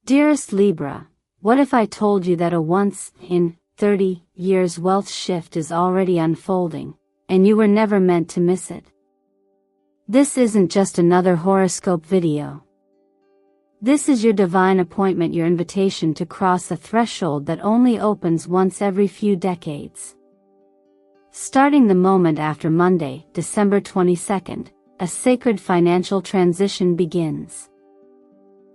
Dearest Libra, what if I told you that a once in 30 years wealth shift is already unfolding, and you were never meant to miss it? This isn't just another horoscope video. This is your divine appointment, your invitation to cross a threshold that only opens once every few decades. Starting the moment after Monday, December 22nd, a sacred financial transition begins.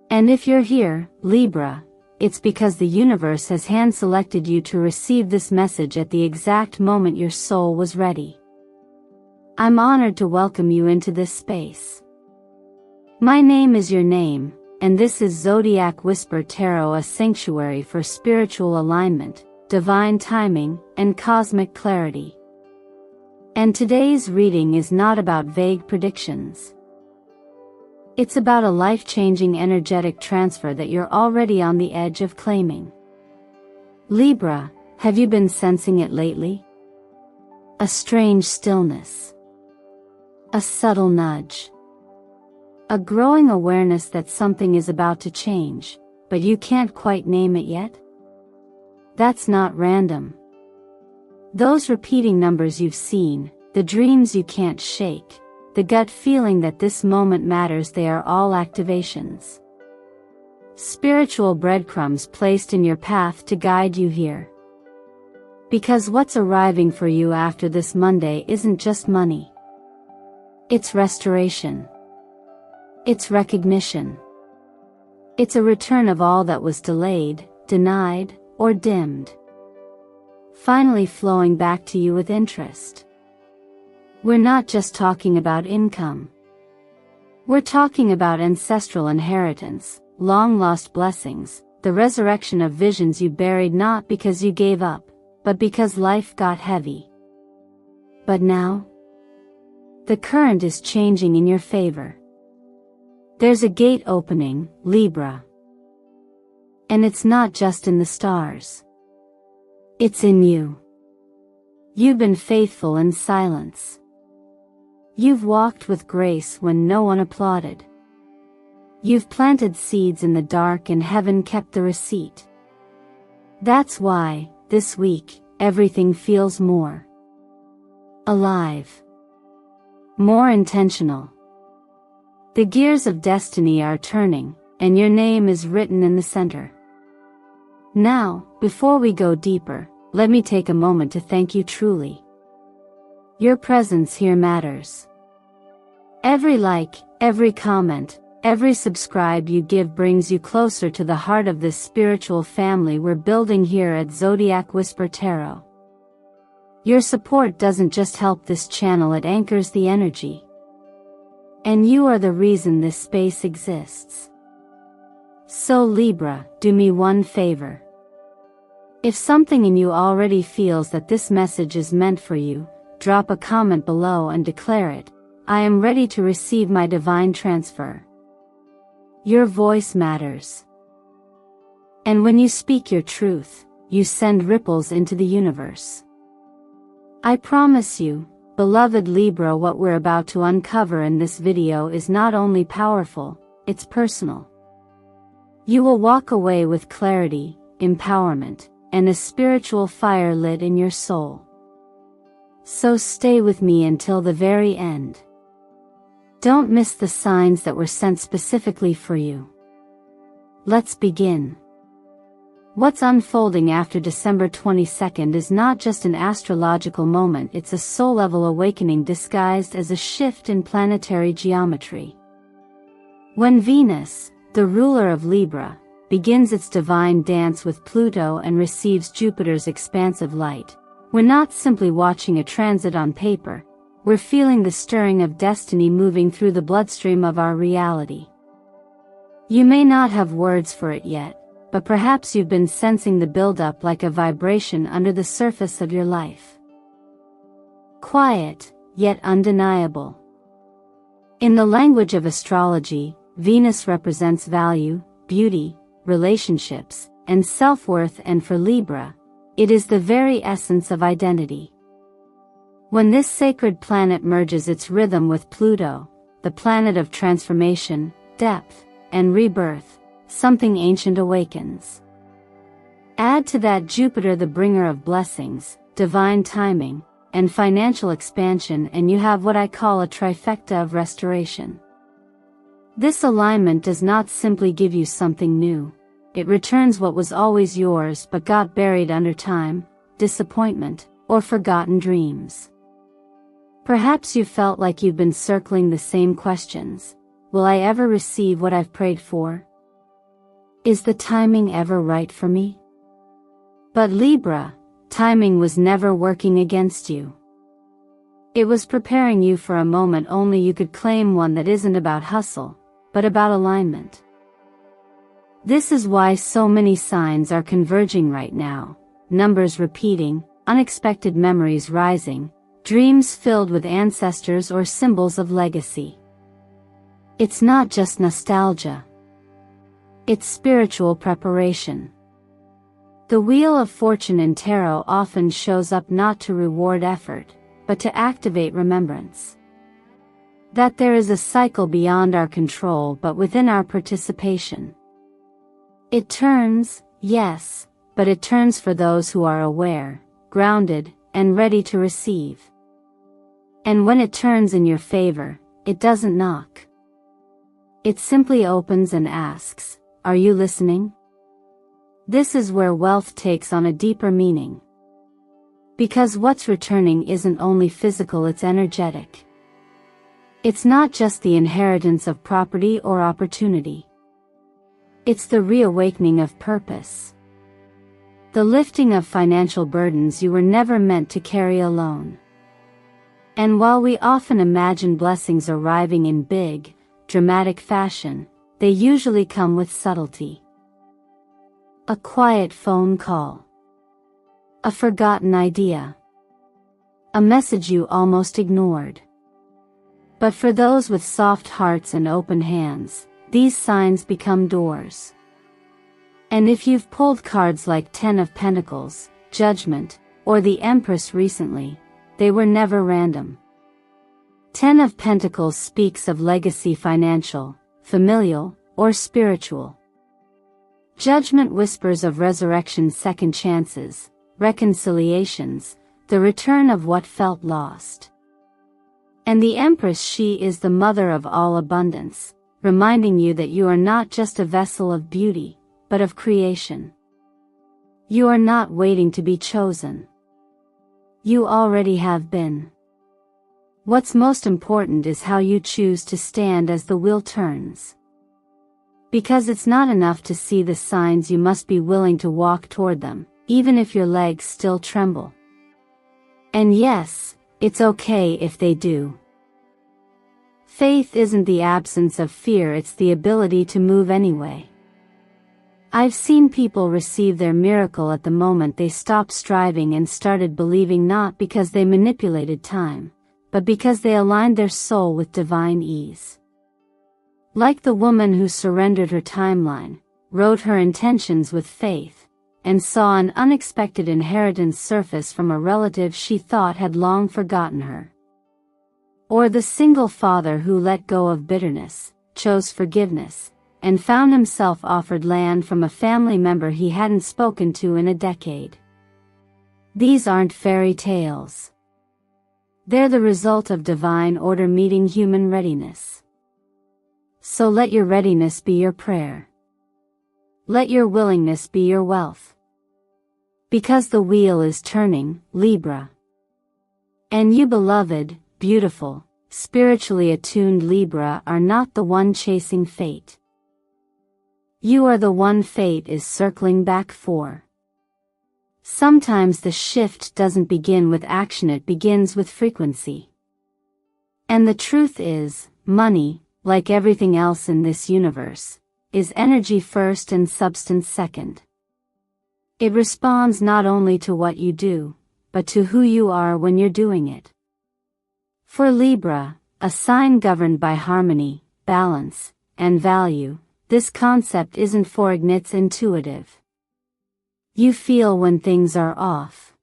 And if you're here, Libra, it's because the universe has hand-selected you to receive this message at the exact moment your soul was ready. I'm honored to welcome you into this space. My name is your name, and this is Zodiac Whisper Tarot, a sanctuary for spiritual alignment, divine timing, and cosmic clarity. And today's reading is not about vague predictions. It's about a life-changing energetic transfer that you're already on the edge of claiming. Libra, have you been sensing it lately? A strange stillness. A subtle nudge. A growing awareness that something is about to change, but you can't quite name it yet? That's not random. Those repeating numbers you've seen, the dreams you can't shake, the gut feeling that this moment matters, they are all activations. Spiritual breadcrumbs placed in your path to guide you here. Because what's arriving for you after this Monday isn't just money. It's restoration. It's recognition. It's a return of all that was delayed, denied, or dimmed. Finally flowing back to you with interest. We're not just talking about income. We're talking about ancestral inheritance, long-lost blessings, the resurrection of visions you buried not because you gave up, but because life got heavy. But now, the current is changing in your favor. There's a gate opening, Libra. And it's not just in the stars. It's in you. You've been faithful in silence. You've walked with grace when no one applauded. You've planted seeds in the dark and heaven kept the receipt. That's why, this week, everything feels more alive. More intentional. The gears of destiny are turning, and your name is written in the center. Now, before we go deeper, let me take a moment to thank you truly. Your presence here matters. Every like, every comment, every subscribe you give brings you closer to the heart of this spiritual family we're building here at Zodiac Whisper Tarot. Your support doesn't just help this channel, it anchors the energy. And you are the reason this space exists. So Libra, do me one favor. If something in you already feels that this message is meant for you, drop a comment below and declare it. I am ready to receive my divine transfer. Your voice matters. And when you speak your truth, you send ripples into the universe. I promise you, beloved Libra, what we're about to uncover in this video is not only powerful, it's personal. You will walk away with clarity, empowerment, and a spiritual fire lit in your soul. So stay with me until the very end. Don't miss the signs that were sent specifically for you. Let's begin. What's unfolding after December 22nd is not just an astrological moment, it's a soul-level awakening disguised as a shift in planetary geometry. When Venus, the ruler of Libra, begins its divine dance with Pluto and receives Jupiter's expansive light, we're not simply watching a transit on paper, we're feeling the stirring of destiny moving through the bloodstream of our reality. You may not have words for it yet, but perhaps you've been sensing the buildup like a vibration under the surface of your life. Quiet, yet undeniable. In the language of astrology, Venus represents value, beauty, relationships, and self-worth, and for Libra, it is the very essence of identity. When this sacred planet merges its rhythm with Pluto, the planet of transformation, depth, and rebirth, something ancient awakens. Add to that Jupiter, the bringer of blessings, divine timing, and financial expansion, and you have what I call a trifecta of restoration. This alignment does not simply give you something new. It returns what was always yours but got buried under time, disappointment, or forgotten dreams. Perhaps you felt like you've been circling the same questions. Will I ever receive what I've prayed for? Is the timing ever right for me? But Libra, timing was never working against you. It was preparing you for a moment only you could claim, one that isn't about hustle, but about alignment. This is why so many signs are converging right now, numbers repeating, unexpected memories rising, dreams filled with ancestors or symbols of legacy. It's not just nostalgia. It's spiritual preparation. The Wheel of Fortune in tarot often shows up not to reward effort, but to activate remembrance. That there is a cycle beyond our control but within our participation. It turns, yes, but it turns for those who are aware, grounded, and ready to receive. And when it turns in your favor, it doesn't knock. It simply opens and asks, "Are you listening?" This is where wealth takes on a deeper meaning. Because what's returning isn't only physical, it's energetic. It's not just the inheritance of property or opportunity. It's the reawakening of purpose. The lifting of financial burdens you were never meant to carry alone. And while we often imagine blessings arriving in big, dramatic fashion, they usually come with subtlety. A quiet phone call. A forgotten idea. A message you almost ignored. But for those with soft hearts and open hands, these signs become doors. And if you've pulled cards like Ten of Pentacles, Judgment, or the Empress recently, they were never random. Ten of Pentacles speaks of legacy, financial, familial, or spiritual. Judgment whispers of resurrection, second chances, reconciliations, the return of what felt lost. And the Empress, she is the mother of all abundance, reminding you that you are not just a vessel of beauty, but of creation. You are not waiting to be chosen. You already have been. What's most important is how you choose to stand as the wheel turns. Because it's not enough to see the signs, you must be willing to walk toward them, even if your legs still tremble. And yes, it's okay if they do. Faith isn't the absence of fear, it's the ability to move anyway. I've seen people receive their miracle at the moment they stopped striving and started believing, not because they manipulated time, but because they aligned their soul with divine ease. Like the woman who surrendered her timeline, wrote her intentions with faith, and saw an unexpected inheritance surface from a relative she thought had long forgotten her. Or the single father who let go of bitterness, chose forgiveness, and found himself offered land from a family member he hadn't spoken to in a decade. These aren't fairy tales. They're the result of divine order meeting human readiness. So let your readiness be your prayer. Let your willingness be your wealth. Because the wheel is turning, Libra. And you, beloved, beautiful, spiritually attuned Libra, are not the one chasing fate. You are the one fate is circling back for. Sometimes the shift doesn't begin with action, it begins with frequency. And the truth is, money, like everything else in this universe, is energy first and substance second. It responds not only to what you do, but to who you are when you're doing it. For Libra, a sign governed by harmony, balance, and value, this concept isn't for ignorance, intuitive. You feel when things are off.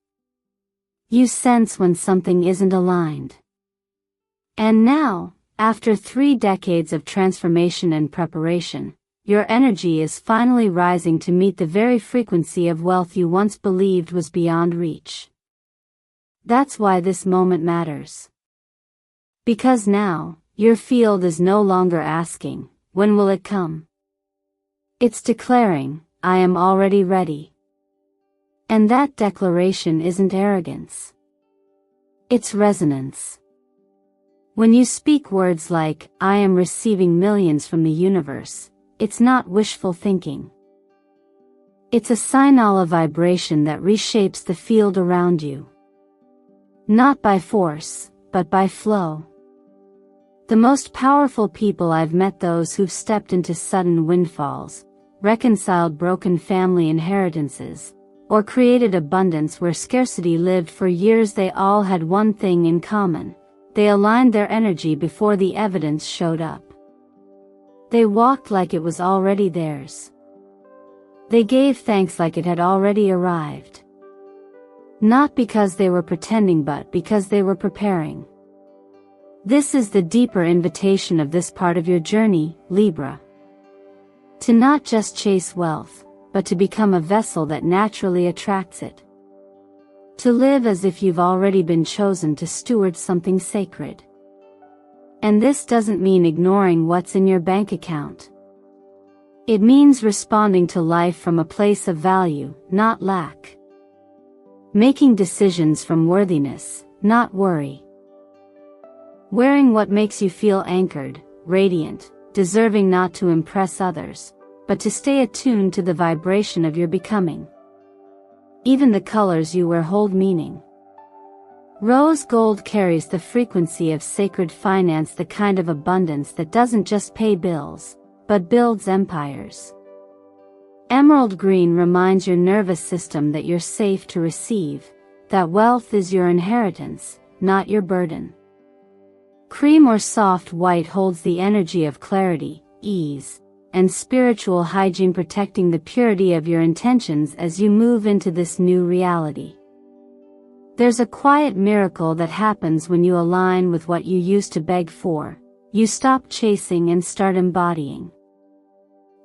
You sense when something isn't aligned. And now, after 3 decades of transformation and preparation, your energy is finally rising to meet the very frequency of wealth you once believed was beyond reach. That's why this moment matters. Because now, your field is no longer asking, when will it come? It's declaring, I am already ready. And that declaration isn't arrogance. It's resonance. When you speak words like, I am receiving millions from the universe, it's not wishful thinking. It's a signal of vibration that reshapes the field around you. Not by force, but by flow. The most powerful people I've met those who've stepped into sudden windfalls, reconciled broken family inheritances, or created abundance where scarcity lived for years. They all had one thing in common. They aligned their energy before the evidence showed up. They walked like it was already theirs. They gave thanks like it had already arrived. Not because they were pretending, but because they were preparing. This is the deeper invitation of this part of your journey, Libra. To not just chase wealth, but to become a vessel that naturally attracts it. To live as if you've already been chosen to steward something sacred. And this doesn't mean ignoring what's in your bank account. It means responding to life from a place of value, not lack. Making decisions from worthiness, not worry. Wearing what makes you feel anchored, radiant, deserving, not to impress others, but to stay attuned to the vibration of your becoming. Even the colors you wear hold meaning. Rose gold carries the frequency of sacred finance, the kind of abundance that doesn't just pay bills, but builds empires. Emerald green reminds your nervous system that you're safe to receive, that wealth is your inheritance, not your burden. Cream or soft white holds the energy of clarity, ease, and spiritual hygiene, protecting the purity of your intentions as you move into this new reality. There's a quiet miracle that happens when you align with what you used to beg for. You stop chasing and start embodying.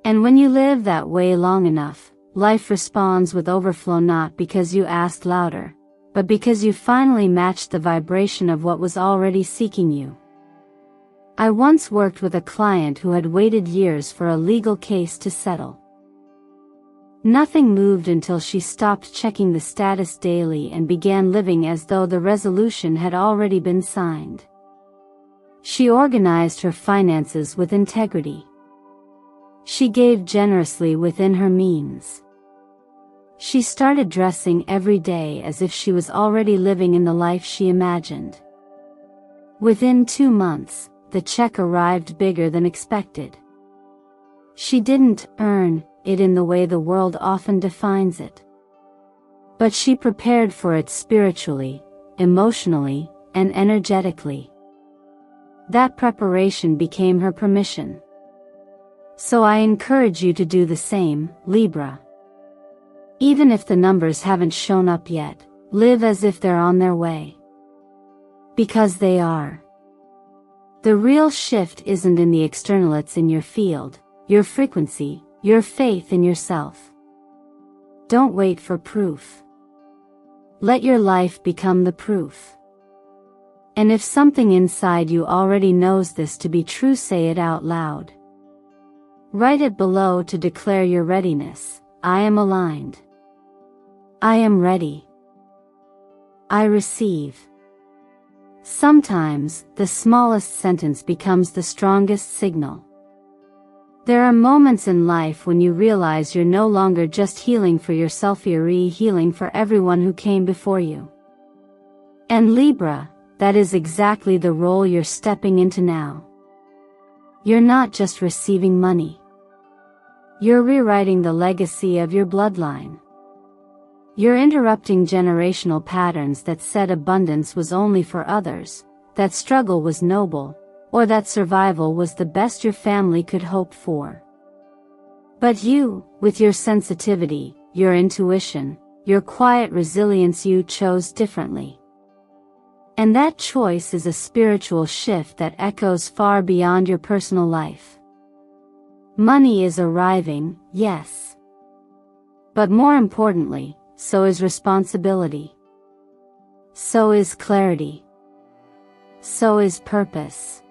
And when you live that way long enough, life responds with overflow, not because you asked louder, but because you finally matched the vibration of what was already seeking you. I once worked with a client who had waited years for a legal case to settle. Nothing moved until she stopped checking the status daily and began living as though the resolution had already been signed. She organized her finances with integrity. She gave generously within her means. She started dressing every day as if she was already living in the life she imagined. Within 2 months, the check arrived bigger than expected. She didn't earn it in the way the world often defines it. But she prepared for it spiritually, emotionally, and energetically. That preparation became her permission. So I encourage you to do the same, Libra. Even if the numbers haven't shown up yet, live as if they're on their way. Because they are. The real shift isn't in the external, it's in your field, your frequency, your faith in yourself. Don't wait for proof. Let your life become the proof. And if something inside you already knows this to be true, say it out loud. Write it below to declare your readiness. I am aligned. I am ready. I receive. Sometimes, the smallest sentence becomes the strongest signal. There are moments in life when you realize you're no longer just healing for yourself, you're healing for everyone who came before you. And Libra, that is exactly the role you're stepping into now. You're not just receiving money. You're rewriting the legacy of your bloodline. You're interrupting generational patterns that said abundance was only for others, that struggle was noble, or that survival was the best your family could hope for. But you, with your sensitivity, your intuition, your quiet resilience, you chose differently. And that choice is a spiritual shift that echoes far beyond your personal life. Money is arriving, yes. But more importantly, so is responsibility. So is clarity. So is purpose.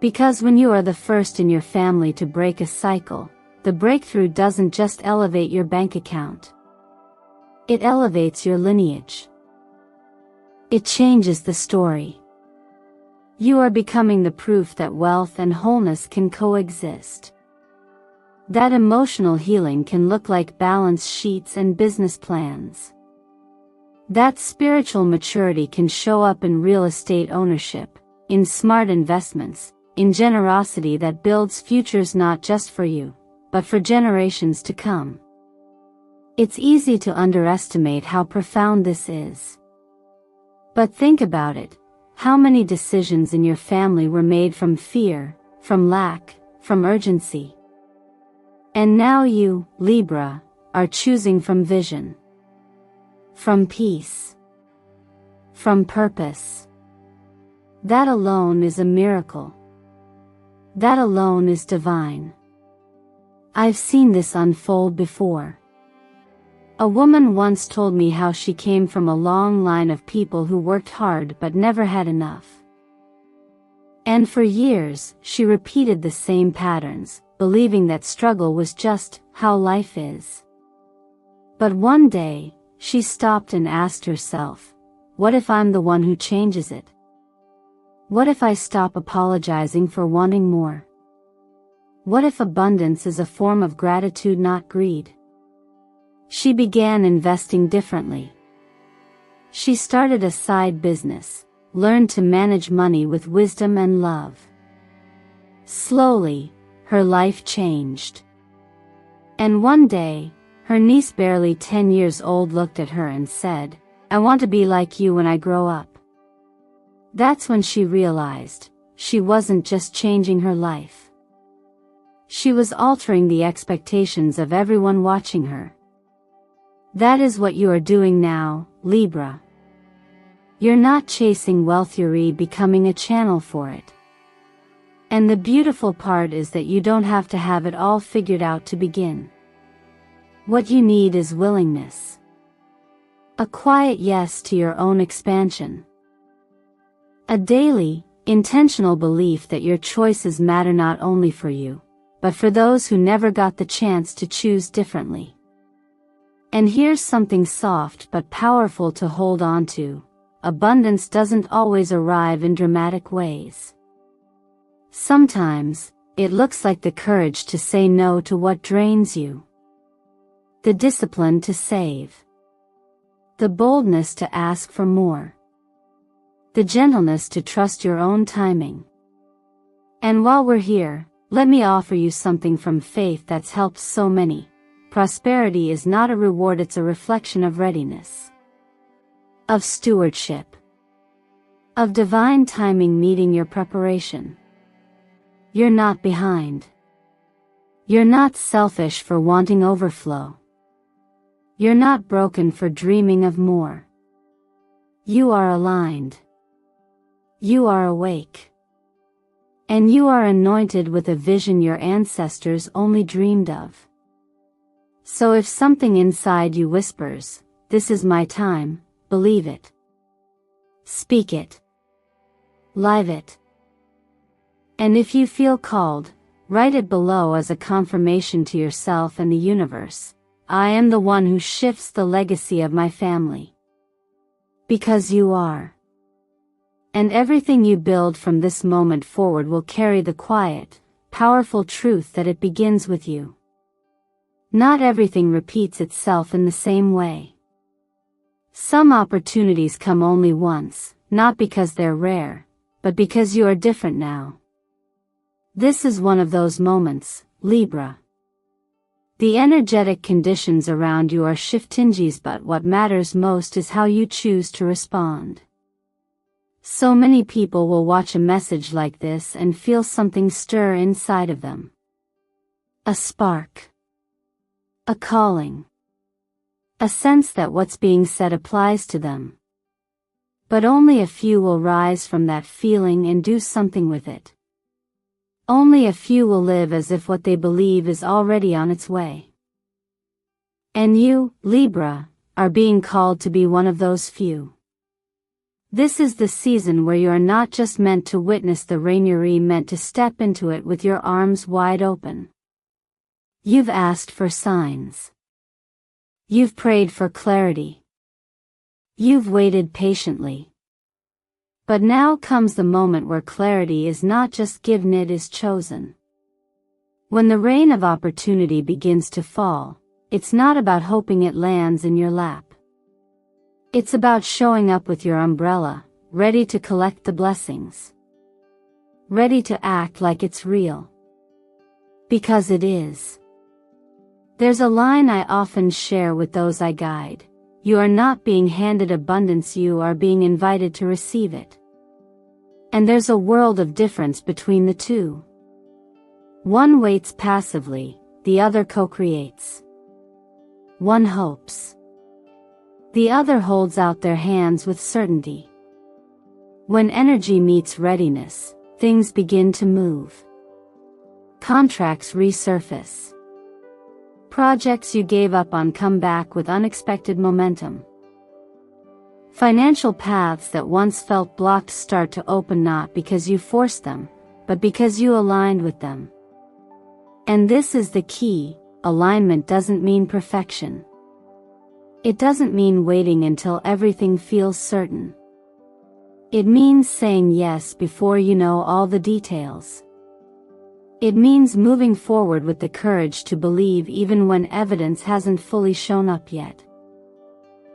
Because when you are the first in your family to break a cycle, the breakthrough doesn't just elevate your bank account. It elevates your lineage. It changes the story. You are becoming the proof that wealth and wholeness can coexist. That emotional healing can look like balance sheets and business plans. That spiritual maturity can show up in real estate ownership, in smart investments, in generosity that builds futures not just for you, but for generations to come. It's easy to underestimate how profound this is. But think about it. How many decisions in your family were made from fear, from lack, from urgency? And now you, Libra, are choosing from vision, from peace, from purpose. That alone is a miracle. That alone is divine. I've seen this unfold before. A woman once told me how she came from a long line of people who worked hard but never had enough. And for years, she repeated the same patterns, believing that struggle was just how life is. But one day, she stopped and asked herself, what if I'm the one who changes it? What if I stop apologizing for wanting more? What if abundance is a form of gratitude, not greed? She began investing differently. She started a side business, learned to manage money with wisdom and love. Slowly, her life changed. And one day, her niece, barely 10 years old, looked at her and said, "I want to be like you when I grow up." That's when she realized, she wasn't just changing her life. She was altering the expectations of everyone watching her. That is what you are doing now, Libra. You're not chasing wealth, you're becoming a channel for it. And the beautiful part is that you don't have to have it all figured out to begin. What you need is willingness. A quiet yes to your own expansion. A daily, intentional belief that your choices matter not only for you, but for those who never got the chance to choose differently. And here's something soft but powerful to hold on to. Abundance doesn't always arrive in dramatic ways. Sometimes, it looks like the courage to say no to what drains you. The discipline to save. The boldness to ask for more. The gentleness to trust your own timing. And while we're here, let me offer you something from faith that's helped so many. Prosperity is not a reward, it's a reflection of readiness, of stewardship, of divine timing meeting your preparation. You're not behind. You're not selfish for wanting overflow. You're not broken for dreaming of more. You are aligned. You are awake. And you are anointed with a vision your ancestors only dreamed of. So if something inside you whispers, "This is my time," believe it. Speak it. Live it. And if you feel called, write it below as a confirmation to yourself and the universe. I am the one who shifts the legacy of my family. Because you are. And everything you build from this moment forward will carry the quiet, powerful truth that it begins with you. Not everything repeats itself in the same way. Some opportunities come only once, not because they're rare, but because you are different now. This is one of those moments, Libra. The energetic conditions around you are shifting, but what matters most is how you choose to respond. So many people will watch a message like this and feel something stir inside of them. A spark. A calling. A sense that what's being said applies to them. But only a few will rise from that feeling and do something with it. Only a few will live as if what they believe is already on its way. And you, Libra, are being called to be one of those few. This is the season where you are not just meant to witness the rain, you're meant to step into it with your arms wide open. You've asked for signs. You've prayed for clarity. You've waited patiently. But now comes the moment where clarity is not just given, it is chosen. When the rain of opportunity begins to fall, it's not about hoping it lands in your lap. It's about showing up with your umbrella, ready to collect the blessings. Ready to act like it's real. Because it is. There's a line I often share with those I guide. You are not being handed abundance, you are being invited to receive it. And there's a world of difference between the two. One waits passively, the other co-creates. One hopes. The other holds out their hands with certainty. When energy meets readiness, things begin to move. Contracts resurface. Projects you gave up on come back with unexpected momentum. Financial paths that once felt blocked start to open, not because you forced them, but because you aligned with them. And this is the key: alignment doesn't mean perfection. It doesn't mean waiting until everything feels certain. It means saying yes before you know all the details. It means moving forward with the courage to believe even when evidence hasn't fully shown up yet.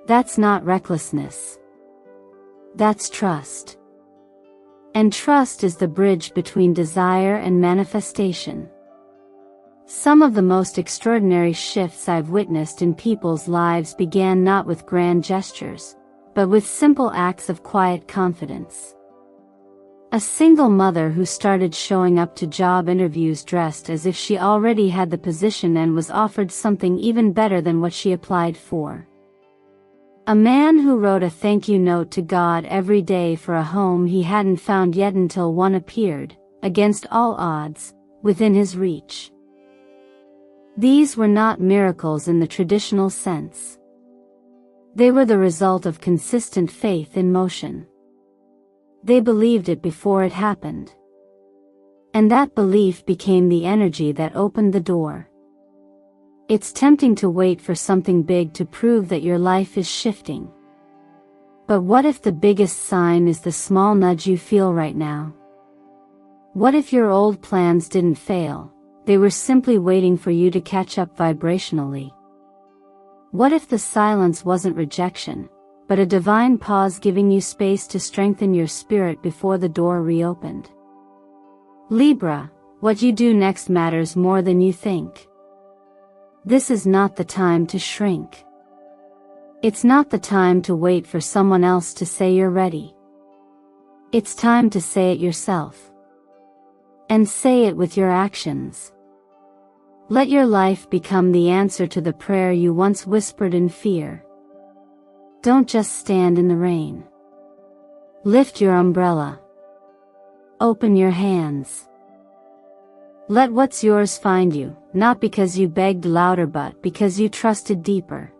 That's not recklessness. That's trust. And trust is the bridge between desire and manifestation. Some of the most extraordinary shifts I've witnessed in people's lives began not with grand gestures, but with simple acts of quiet confidence. A single mother who started showing up to job interviews dressed as if she already had the position and was offered something even better than what she applied for. A man who wrote a thank you note to God every day for a home he hadn't found yet until one appeared, against all odds, within his reach. These were not miracles in the traditional sense. They were the result of consistent faith in motion. They believed it before it happened. And that belief became the energy that opened the door. It's tempting to wait for something big to prove that your life is shifting. But what if the biggest sign is the small nudge you feel right now? What if your old plans didn't fail? They were simply waiting for you to catch up vibrationally. What if the silence wasn't rejection, but a divine pause giving you space to strengthen your spirit before the door reopened? Libra, what you do next matters more than you think. This is not the time to shrink. It's not the time to wait for someone else to say you're ready. It's time to say it yourself. And say it with your actions. Let your life become the answer to the prayer you once whispered in fear. Don't just stand in the rain. Lift your umbrella. Open your hands. Let what's yours find you, not because you begged louder but because you trusted deeper.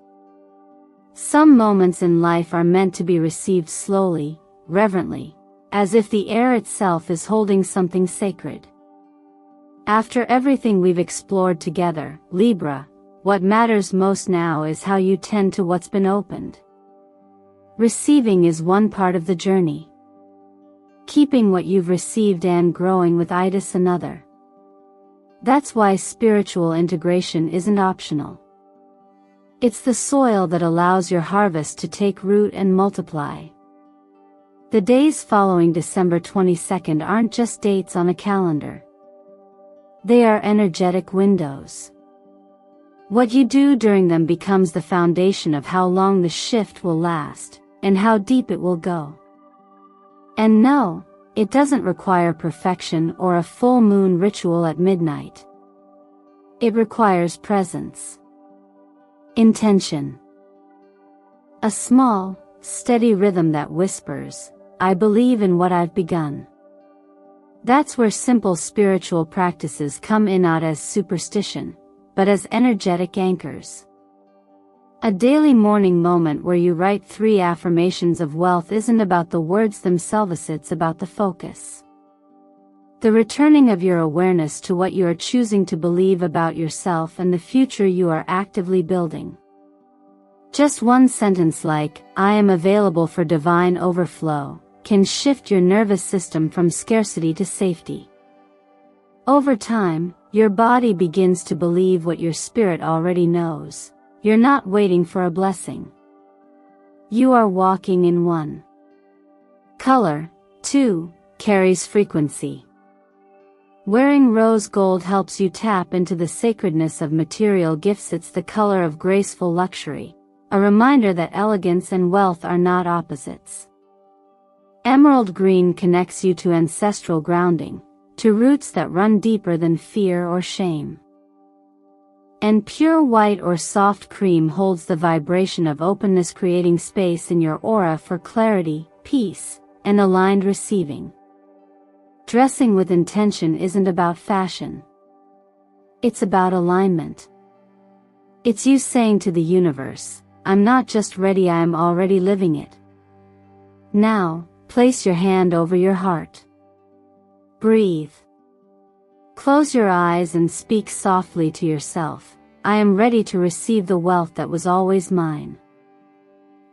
Some moments in life are meant to be received slowly, reverently, as if the air itself is holding something sacred. After everything we've explored together, Libra, what matters most now is how you tend to what's been opened. Receiving is one part of the journey. Keeping what you've received and growing with it is another. That's why spiritual integration isn't optional. It's the soil that allows your harvest to take root and multiply. The days following December 22nd aren't just dates on a calendar. They are energetic windows. What you do during them becomes the foundation of how long the shift will last, and how deep it will go. And no, it doesn't require perfection or a full moon ritual at midnight. It requires presence. Intention. A small, steady rhythm that whispers, I believe in what I've begun. That's where simple spiritual practices come in, not as superstition, but as energetic anchors. A daily morning moment where you write 3 affirmations of wealth isn't about the words themselves, it's about the focus. The returning of your awareness to what you are choosing to believe about yourself and the future you are actively building. Just one sentence like, "I am available for divine overflow," can shift your nervous system from scarcity to safety. Over time, your body begins to believe what your spirit already knows. You're not waiting for a blessing. You are walking in one. Color, too, carries frequency. Wearing rose gold helps you tap into the sacredness of material gifts. It's the color of graceful luxury, a reminder that elegance and wealth are not opposites. Emerald green connects you to ancestral grounding, to roots that run deeper than fear or shame. And pure white or soft cream holds the vibration of openness, creating space in your aura for clarity, peace, and aligned receiving. Dressing with intention isn't about fashion. It's about alignment. It's you saying to the universe, "I'm not just ready, I am already living it." Now, place your hand over your heart. Breathe. Close your eyes and speak softly to yourself, "I am ready to receive the wealth that was always mine.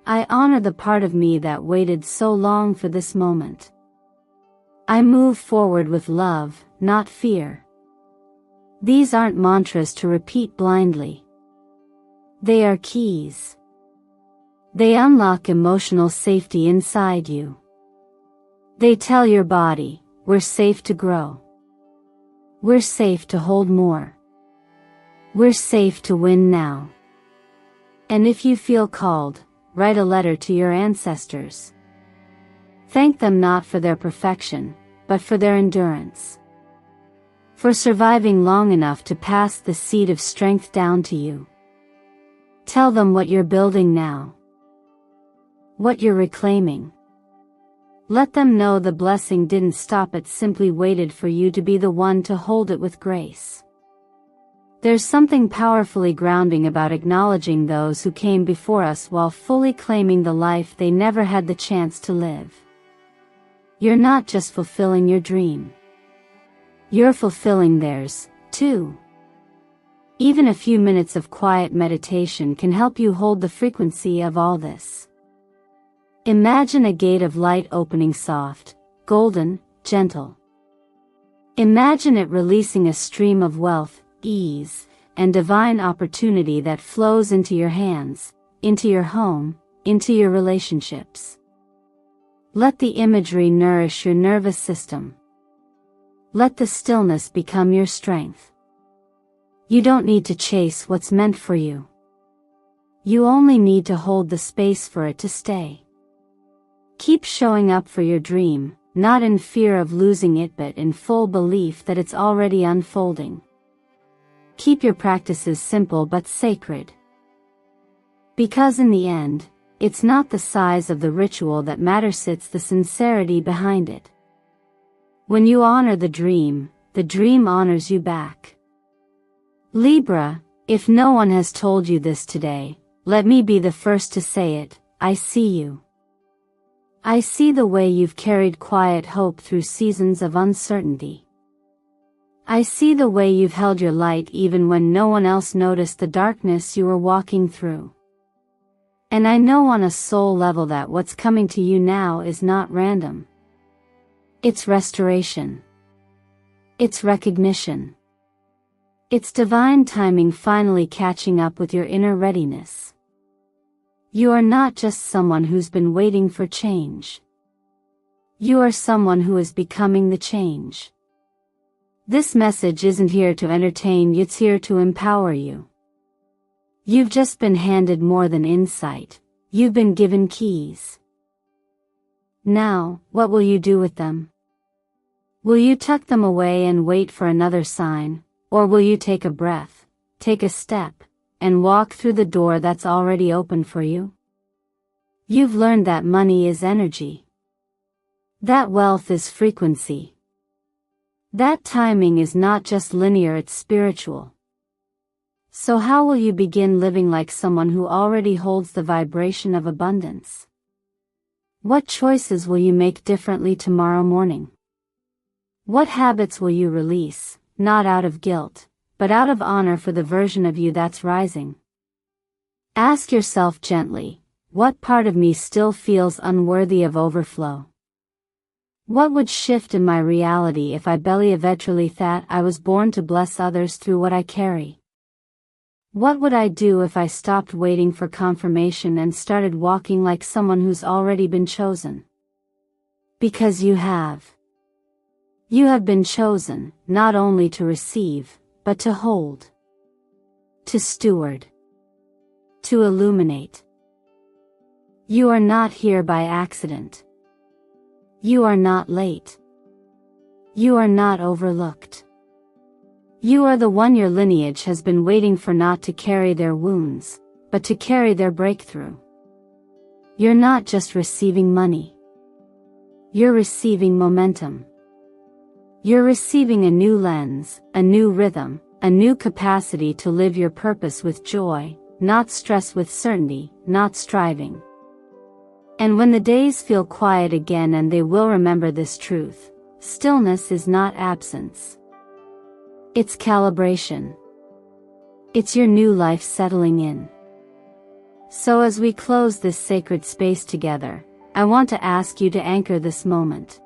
I honor the part of me that waited so long for this moment. I move forward with love, not fear." These aren't mantras to repeat blindly. They are keys. They unlock emotional safety inside you. They tell your body, "We're safe to grow. We're safe to hold more. We're safe to win now." And if you feel called, write a letter to your ancestors. Thank them not for their perfection, but for their endurance. For surviving long enough to pass the seed of strength down to you. Tell them what you're building now. What you're reclaiming. Let them know the blessing didn't stop, it simply waited for you to be the one to hold it with grace. There's something powerfully grounding about acknowledging those who came before us while fully claiming the life they never had the chance to live. You're not just fulfilling your dream. You're fulfilling theirs, too. Even a few minutes of quiet meditation can help you hold the frequency of all this. Imagine a gate of light opening, soft, golden, gentle. Imagine it releasing a stream of wealth, ease, and divine opportunity that flows into your hands, into your home, into your relationships. Let the imagery nourish your nervous system. Let the stillness become your strength. You don't need to chase what's meant for you. You only need to hold the space for it to stay. Keep showing up for your dream, not in fear of losing it but in full belief that it's already unfolding. Keep your practices simple but sacred. Because in the end, it's not the size of the ritual that matters, it's the sincerity behind it. When you honor the dream honors you back. Libra, if no one has told you this today, let me be the first to say it, I see you. I see the way you've carried quiet hope through seasons of uncertainty. I see the way you've held your light even when no one else noticed the darkness you were walking through. And I know on a soul level that what's coming to you now is not random. It's restoration. It's recognition. It's divine timing finally catching up with your inner readiness. You are not just someone who's been waiting for change. You are someone who is becoming the change. This message isn't here to entertain you, it's here to empower you. You've just been handed more than insight, you've been given keys. Now, what will you do with them? Will you tuck them away and wait for another sign, or will you take a breath, take a step, and walk through the door that's already open for you? You've learned that money is energy. That wealth is frequency. That timing is not just linear, it's spiritual. So how will you begin living like someone who already holds the vibration of abundance? What choices will you make differently tomorrow morning? What habits will you release, not out of guilt, but out of honor for the version of you that's rising? Ask yourself gently, what part of me still feels unworthy of overflow? What would shift in my reality if I eventually thought I was born to bless others through what I carry? What would I do if I stopped waiting for confirmation and started walking like someone who's already been chosen? Because you have. You have been chosen, not only to receive, but to hold. To steward. To illuminate. You are not here by accident. You are not late. You are not overlooked. You are the one your lineage has been waiting for, not to carry their wounds, but to carry their breakthrough. You're not just receiving money. You're receiving momentum. You're receiving a new lens, a new rhythm, a new capacity to live your purpose with joy, not stress, with certainty, not striving. And when the days feel quiet again, and they will, remember this truth: stillness is not absence. It's calibration. It's your new life settling in. So as we close this sacred space together, I want to ask you to anchor this moment.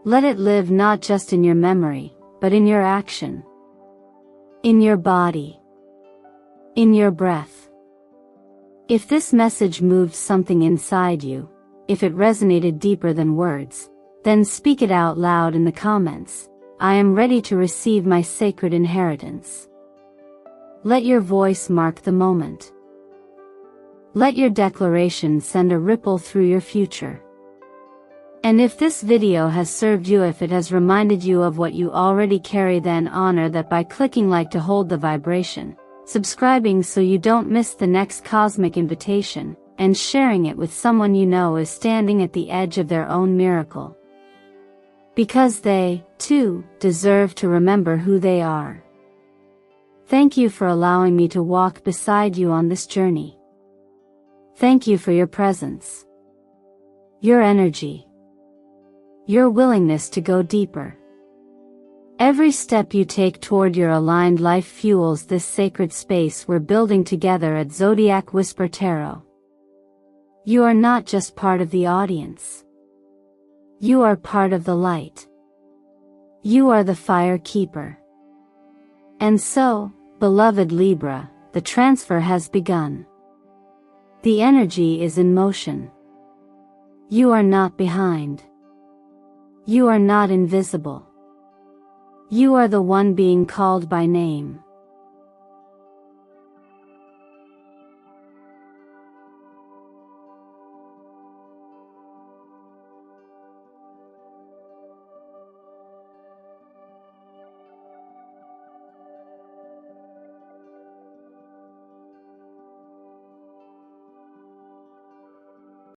Let it live not just in your memory, but in your action. In your body. In your breath. If this message moved something inside you, if it resonated deeper than words, then speak it out loud in the comments. I am ready to receive my sacred inheritance. Let your voice mark the moment. Let your declaration send a ripple through your future. And if this video has served you, if it has reminded you of what you already carry, then honor that by clicking like to hold the vibration, subscribing so you don't miss the next cosmic invitation, and sharing it with someone you know is standing at the edge of their own miracle. Because they, too, deserve to remember who they are. Thank you for allowing me to walk beside you on this journey. Thank you for your presence. Your energy. Your willingness to go deeper. Every step you take toward your aligned life fuels this sacred space we're building together at Zodiac Whisper Tarot. You are not just part of the audience. You are part of the light. You are the fire keeper. And so, beloved Libra, the transfer has begun. The energy is in motion. You are not behind. You are not invisible. You are the one being called by name.